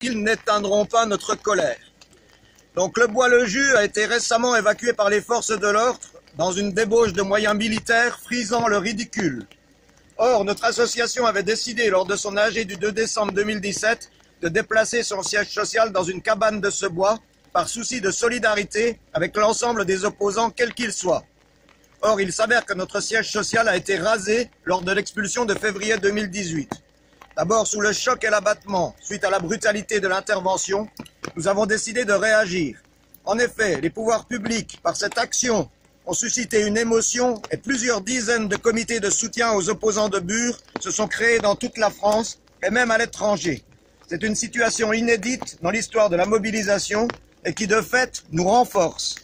qu'ils n'éteindront pas notre colère. Donc le Bois-le-Jus a été récemment évacué par les forces de l'ordre dans une débauche de moyens militaires frisant le ridicule. Or, notre association avait décidé lors de son AG du 2 décembre 2017 de déplacer son siège social dans une cabane de ce bois par souci de solidarité avec l'ensemble des opposants quels qu'ils soient. Or, il s'avère que notre siège social a été rasé lors de l'expulsion de février 2018. D'abord, sous le choc et l'abattement, suite à la brutalité de l'intervention, nous avons décidé de réagir. En effet, les pouvoirs publics, par cette action, ont suscité une émotion et plusieurs dizaines de comités de soutien aux opposants de Bure se sont créés dans toute la France et même à l'étranger. C'est une situation inédite dans l'histoire de la mobilisation et qui, de fait, nous renforce.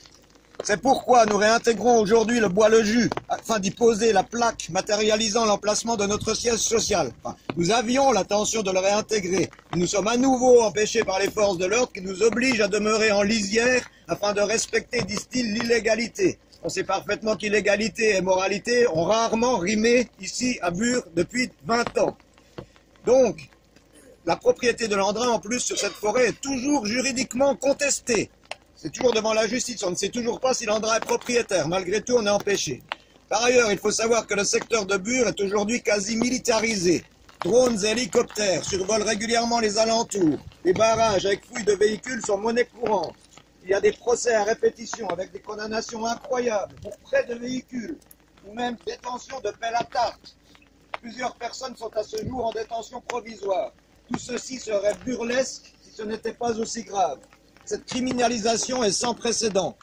C'est pourquoi nous réintégrons aujourd'hui le Bois-le-Jus afin d'y poser la plaque matérialisant l'emplacement de notre siège social. Nous avions l'intention de le réintégrer. Nous sommes à nouveau empêchés par les forces de l'ordre qui nous obligent à demeurer en lisière afin de respecter, disent-ils, l'illégalité. On sait parfaitement qu'illégalité et moralité ont rarement rimé ici à Bure depuis 20 ans. Donc, la propriété de l'Andrin en plus sur cette forêt est toujours juridiquement contestée. C'est toujours devant la justice, on ne sait toujours pas si l'Andrin est propriétaire. Malgré tout, on est empêché. Par ailleurs, il faut savoir que le secteur de Bure est aujourd'hui quasi militarisé. Drones et hélicoptères survolent régulièrement les alentours. Les barrages avec fouilles de véhicules sont monnaie courante. Il y a des procès à répétition avec des condamnations incroyables pour prêt de véhicules ou même détention de pelle à tarte. Plusieurs personnes sont à ce jour en détention provisoire. Tout ceci serait burlesque si ce n'était pas aussi grave. Cette criminalisation est sans précédent.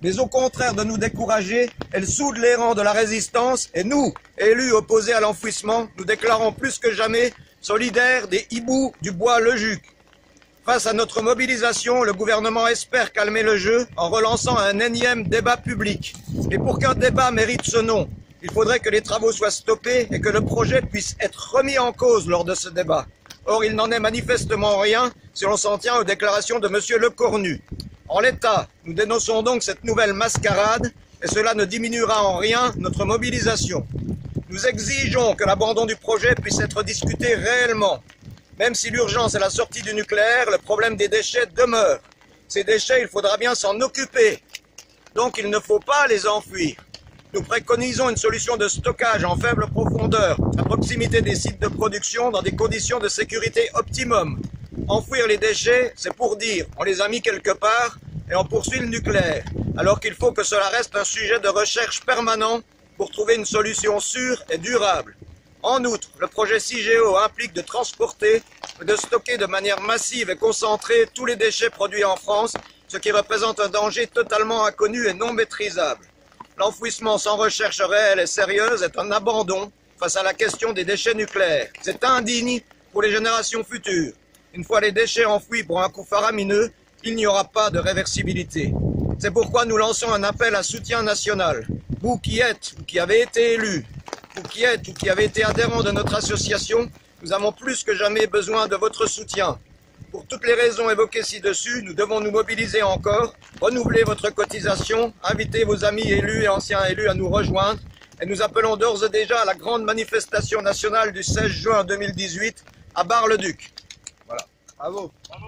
Mais au contraire de nous décourager, elle soude les rangs de la résistance et nous, élus opposés à l'enfouissement, nous déclarons plus que jamais solidaires des hiboux du Bois-le-Jus. Face à notre mobilisation, le gouvernement espère calmer le jeu en relançant un énième débat public. Et pour qu'un débat mérite ce nom, il faudrait que les travaux soient stoppés et que le projet puisse être remis en cause lors de ce débat. Or, il n'en est manifestement rien si l'on s'en tient aux déclarations de M. Lecornu. En l'état, nous dénonçons donc cette nouvelle mascarade et cela ne diminuera en rien notre mobilisation. Nous exigeons que l'abandon du projet puisse être discuté réellement. Même si l'urgence est la sortie du nucléaire, le problème des déchets demeure. Ces déchets, il faudra bien s'en occuper. Donc il ne faut pas les enfouir. Nous préconisons une solution de stockage en faible profondeur, à proximité des sites de production, dans des conditions de sécurité optimum. Enfouir les déchets, c'est pour dire on les a mis quelque part et on poursuit le nucléaire, alors qu'il faut que cela reste un sujet de recherche permanent pour trouver une solution sûre et durable. En outre, le projet CIGEO implique de transporter et de stocker de manière massive et concentrée tous les déchets produits en France, ce qui représente un danger totalement inconnu et non maîtrisable. L'enfouissement sans recherche réelle et sérieuse est un abandon face à la question des déchets nucléaires. C'est indigne pour les générations futures. Une fois les déchets enfouis pour un coût faramineux, il n'y aura pas de réversibilité. C'est pourquoi nous lançons un appel à soutien national. Vous qui êtes ou qui avez été élus, vous qui êtes ou qui avez été adhérents de notre association, nous avons plus que jamais besoin de votre soutien. Pour toutes les raisons évoquées ci-dessus, nous devons nous mobiliser encore, renouveler votre cotisation, inviter vos amis élus et anciens élus à nous rejoindre et nous appelons d'ores et déjà à la grande manifestation nationale du 16 juin 2018 à Bar-le-Duc. Voilà. Bravo. Bravo.